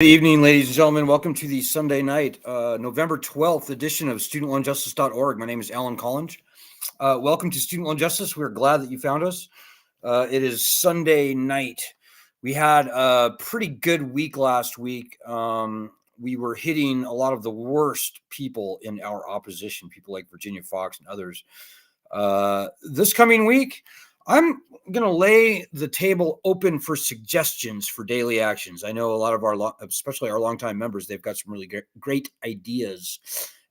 Good evening, ladies and gentlemen. Welcome to the Sunday night, November 12th edition of studentloanjustice.org. My name is Alan Collins. Welcome to Student Loan Justice. We're glad that you found us. It is Sunday night. We had a pretty good week last week. We were hitting a lot of the worst people in our opposition, people like Virginia Fox and others. This coming week, I'm going to lay the table open for suggestions for daily actions. I know a lot of our, especially our longtime members, they've got some really great ideas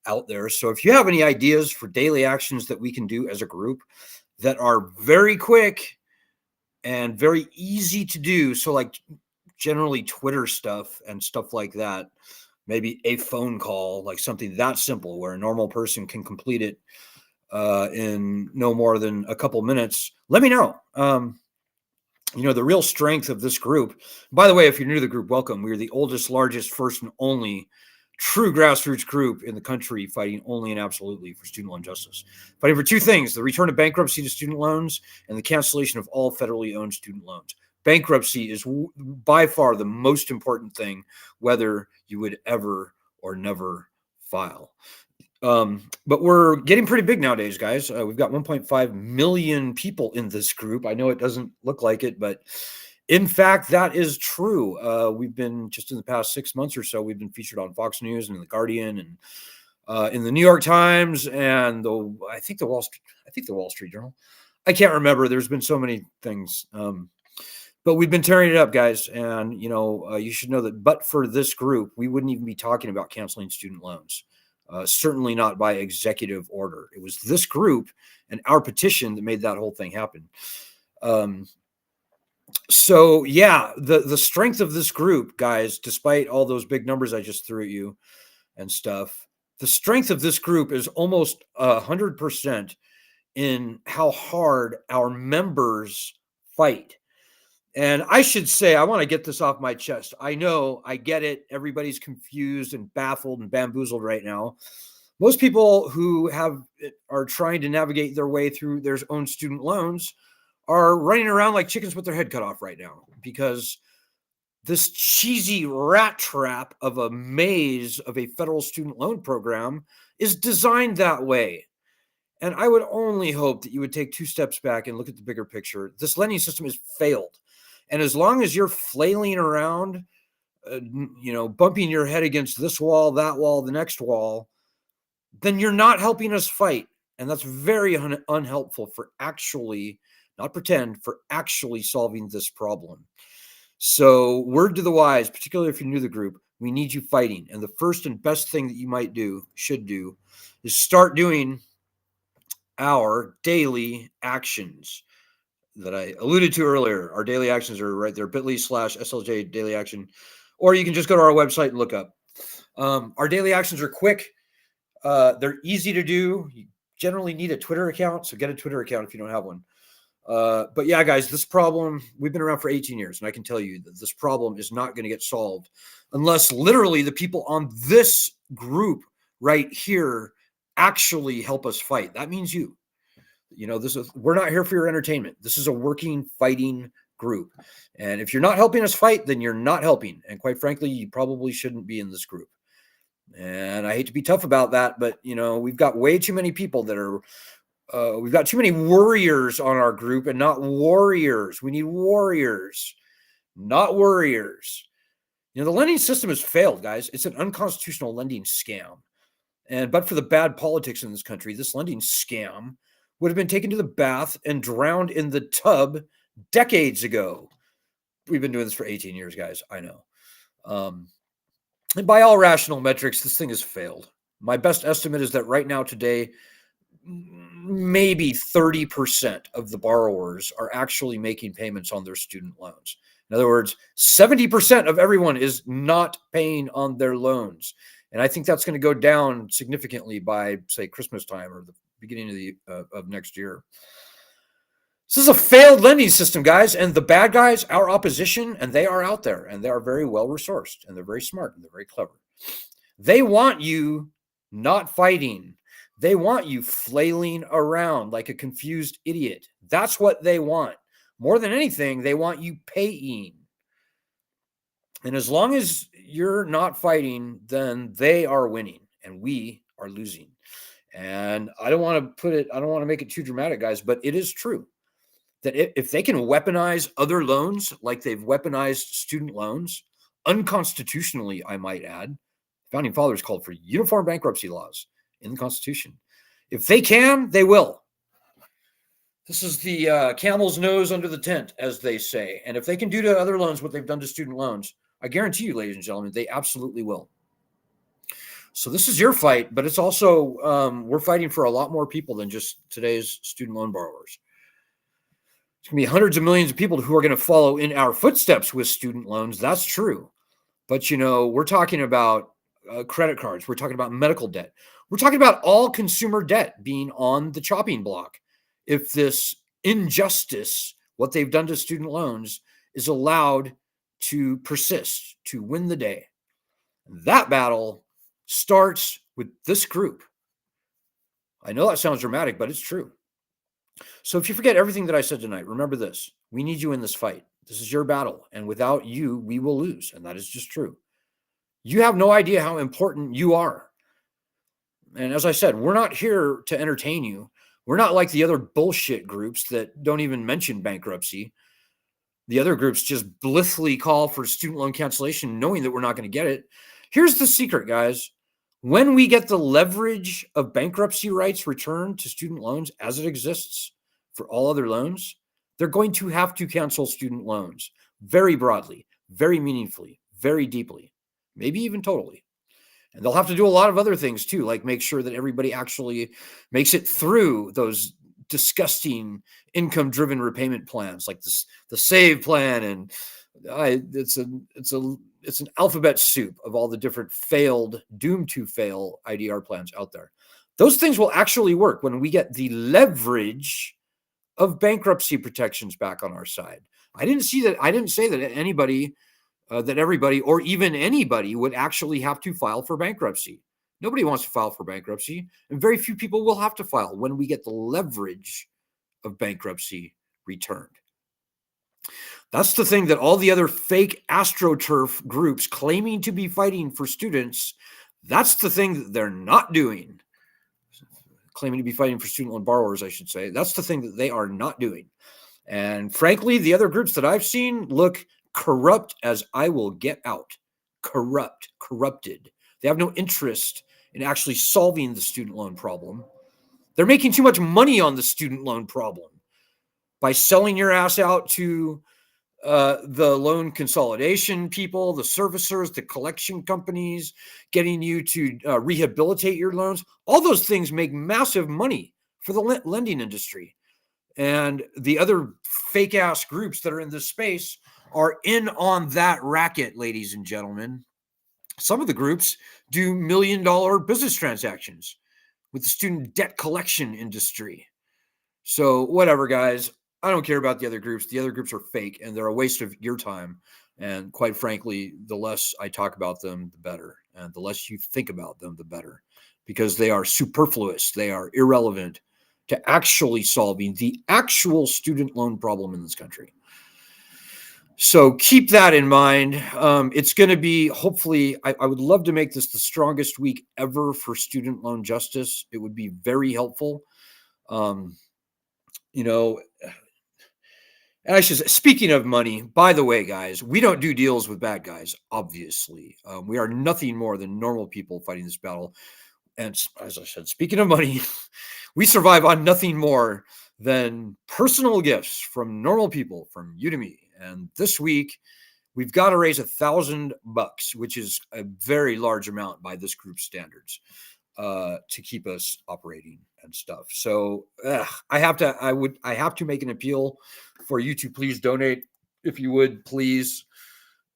out there. So if you have any ideas for daily actions that we can do as a group that are very quick and very easy to do, so like generally Twitter stuff and stuff like that, maybe a phone call, like something that simple where a normal person can complete it in no more than a couple minutes, let me know. The real strength of this group, by the way, if you're new to the group, welcome. We're the oldest, largest, first and only true grassroots group in the country, fighting only and absolutely for student loan justice. Fighting for two things: the return of bankruptcy to student loans and the cancellation of all federally owned student loans. Bankruptcy is by far the most important thing, whether you would ever or never file. But we're getting pretty big nowadays, guys. We've got 1.5 million people in this group. I know it doesn't look like it, but in fact, that is true. We've been, just in the past 6 months or so, we've been featured on Fox News and The Guardian and in the New York Times and I think the Wall Street Journal. I can't remember. There's been so many things. But we've been tearing it up, guys. And, you should know that but for this group, we wouldn't even be talking about canceling student loans. Certainly not by executive order. It was this group and our petition that made that whole thing happen. So yeah, the strength of this group, guys, despite all those big numbers I just threw at you and stuff, the strength of this group is almost 100% in how hard our members fight. And I should say, I want to get this off my chest. I know, I get it. Everybody's confused and baffled and bamboozled right now. Most people who are trying to navigate their way through their own student loans are running around like chickens with their head cut off right now, because this cheesy rat trap of a maze of a federal student loan program is designed that way. And I would only hope that you would take 2 steps back and look at the bigger picture. This lending system has failed. And as long as you're flailing around, bumping your head against this wall, that wall, the next wall, then you're not helping us fight. And that's very unhelpful for actually, not pretend, for actually solving this problem. So word to the wise, particularly if you're new to the group, we need you fighting. And the first and best thing that you should do, is start doing our daily actions that I alluded to earlier. Our daily actions are right there, bit.ly/SLJ daily action, or you can just go to our website and look up. Our daily actions are quick. They're easy to do. You generally need a Twitter account, so get a Twitter account if you don't have one. But yeah, guys, this problem, we've been around for 18 years, and I can tell you that this problem is not going to get solved unless literally the people on this group right here actually help us fight. That means you. We're not here for your entertainment. This is a working, fighting group. And if you're not helping us fight, then you're not helping. And quite frankly, you probably shouldn't be in this group. And I hate to be tough about that, but we've got way too many people that are, we've got too many worriers on our group and not warriors. We need warriors, not worriers. The lending system has failed, guys. It's an unconstitutional lending scam. But for the bad politics in this country, this lending scam would have been taken to the bath and drowned in the tub decades ago. We've been doing this for 18 years, guys. I know. And by all rational metrics, this thing has failed. My best estimate is that right now, today, maybe 30% of the borrowers are actually making payments on their student loans. In other words, 70% of everyone is not paying on their loans. And I think that's going to go down significantly by, say, Christmas time or the beginning of next year. This is a failed lending system, guys, and the bad guys, our opposition, and they are out there, and they are very well resourced, and they're very smart, and they're very clever. They want you not fighting. They want you flailing around like a confused idiot. That's what they want. More than anything, they want you paying. And as long as you're not fighting, then they are winning and we are losing. And I don't want to make it too dramatic, guys, but it is true that if they can weaponize other loans like they've weaponized student loans, unconstitutionally, I might add, founding fathers called for uniform bankruptcy laws in the Constitution. If they can, they will. This is the camel's nose under the tent, as they say. And if they can do to other loans what they've done to student loans, I guarantee you, ladies and gentlemen, they absolutely will. So this is your fight, but it's also, we're fighting for a lot more people than just today's student loan borrowers. It's going to be hundreds of millions of people who are going to follow in our footsteps with student loans. That's true. But, we're talking about credit cards. We're talking about medical debt. We're talking about all consumer debt being on the chopping block. If this injustice, what they've done to student loans, is allowed to persist, to win the day. That battle starts with this group. I know that sounds dramatic, but it's true. So if you forget everything that I said tonight, remember this. We need you in this fight. This is your battle. And without you, we will lose. And that is just true. You have no idea how important you are. And as I said, we're not here to entertain you. We're not like the other bullshit groups that don't even mention bankruptcy. The other groups just blithely call for student loan cancellation, knowing that we're not going to get it. Here's the secret, guys. When we get the leverage of bankruptcy rights returned to student loans as it exists for all other loans, they're going to have to cancel student loans very broadly, very meaningfully, very deeply, maybe even totally. And they'll have to do a lot of other things too, like make sure that everybody actually makes it through those disgusting income-driven repayment plans, like the SAVE plan, and it's an alphabet soup of all the different doomed to fail IDR plans out there. Those things will actually work when we get the leverage of bankruptcy protections back on our side. I didn't say that anybody. That everybody or even anybody would actually have to file for bankruptcy. Nobody wants to file for bankruptcy, and very few people will have to file when we get the leverage of bankruptcy returned. That's the thing that all the other fake AstroTurf groups claiming to be fighting for students, that's the thing that they're not doing. Claiming to be fighting for student loan borrowers, I should say. That's the thing that they are not doing. And frankly, the other groups that I've seen look corrupt as I will get out. Corrupted. They have no interest in actually solving the student loan problem. They're making too much money on the student loan problem by selling your ass out to the loan consolidation people, the servicers, the collection companies, getting you to rehabilitate your loans. All those things make massive money for the lending industry. And the other fake ass groups that are in this space are in on that racket, ladies and gentlemen. Some of the groups do $1 million business transactions with the student debt collection industry. So whatever, guys, I don't care about the other groups. The other groups are fake and they're a waste of your time. And quite frankly, the less I talk about them, the better. And the less you think about them, the better, because they are superfluous. They are irrelevant to actually solving the actual student loan problem in this country. So keep that in mind. It's going to be, hopefully, I would love to make this the strongest week ever for student loan justice. It would be very helpful. And I should say, speaking of money, by the way, guys, we don't do deals with bad guys, obviously. We are nothing more than normal people fighting this battle. And as I said, speaking of money, we survive on nothing more than personal gifts from normal people, from you to me. And this week, we've got to raise $1,000, which is a very large amount by this group's standards, to keep us operating and stuff. So I have to make an appeal for you to please donate, if you would, please.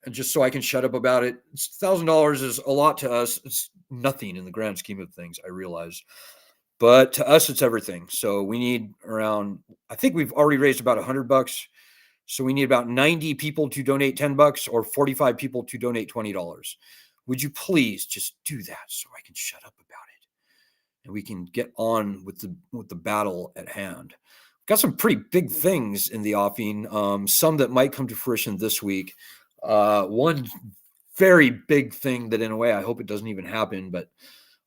And just so I can shut up about it. $1,000 is a lot to us. It's nothing in the grand scheme of things, I realize. But to us, it's everything. So we need I think we've already raised about $100. So we need about 90 people to donate $10 or 45 people to donate $20. Would you please just do that so I can shut up about it and we can get on with the battle at hand? Got some pretty big things in the offing, some that might come to fruition this week. One very big thing that in a way I hope it doesn't even happen, but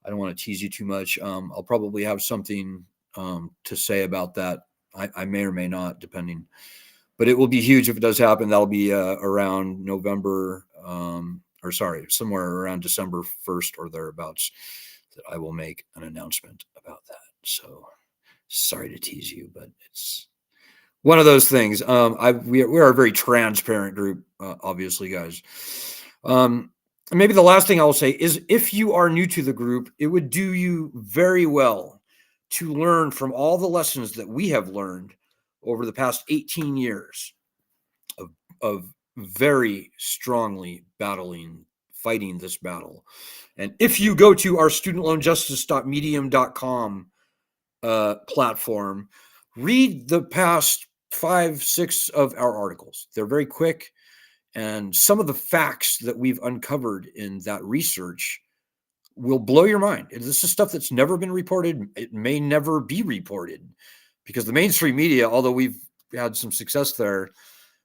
I don't want to tease you too much. I'll probably have something to say about that. I may or may not, depending. But it will be huge if it does happen. That'll be around November, or sorry, somewhere around December 1st or thereabouts, that I will make an announcement about that. So sorry to tease you, but it's one of those things. We are a very transparent group, obviously, guys. Maybe the last thing I will say is, if you are new to the group, it would do you very well to learn from all the lessons that we have learned over the past 18 years of very strongly fighting this battle. And if you go to our studentloanjustice.medium.com platform, read the past 5-6 of our articles. They're very quick, and some of the facts that we've uncovered in that research will blow your mind. And this is stuff that's never been reported. It may never be reported, because the mainstream media, although we've had some success there,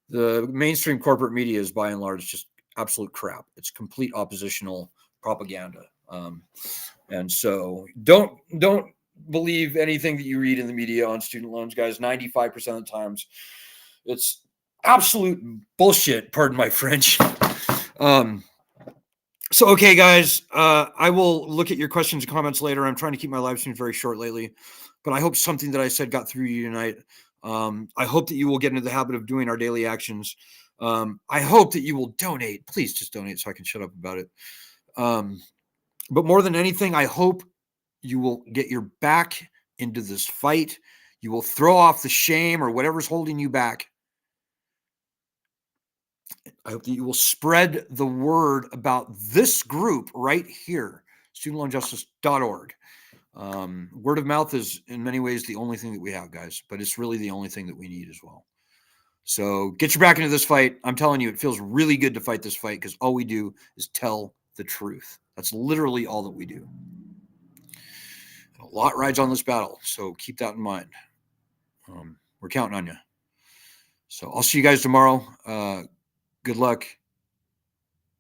the mainstream corporate media is by and large just absolute crap. It's complete oppositional propaganda. And so don't believe anything that you read in the media on student loans, guys. 95% of the times it's absolute bullshit, pardon my French. So, okay, guys, I will look at your questions and comments later. I'm trying to keep my live streams very short lately, but I hope something that I said got through you tonight. I hope that you will get into the habit of doing our daily actions. I hope that you will donate. Please just donate so I can shut up about it. But more than anything, I hope you will get your back into this fight. You will throw off the shame or whatever's holding you back. I hope that you will spread the word about this group right here, studentloanjustice.org. Word of mouth is in many ways the only thing that we have, guys, but it's really the only thing that we need as well. So get your back into this fight. I'm telling you, it feels really good to fight this fight, because all we do is tell the truth. That's literally all that we do. A lot rides on this battle, so keep that in mind. We're counting on you. So I'll see you guys tomorrow. Good luck.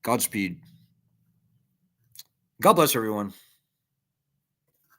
Godspeed. God bless everyone.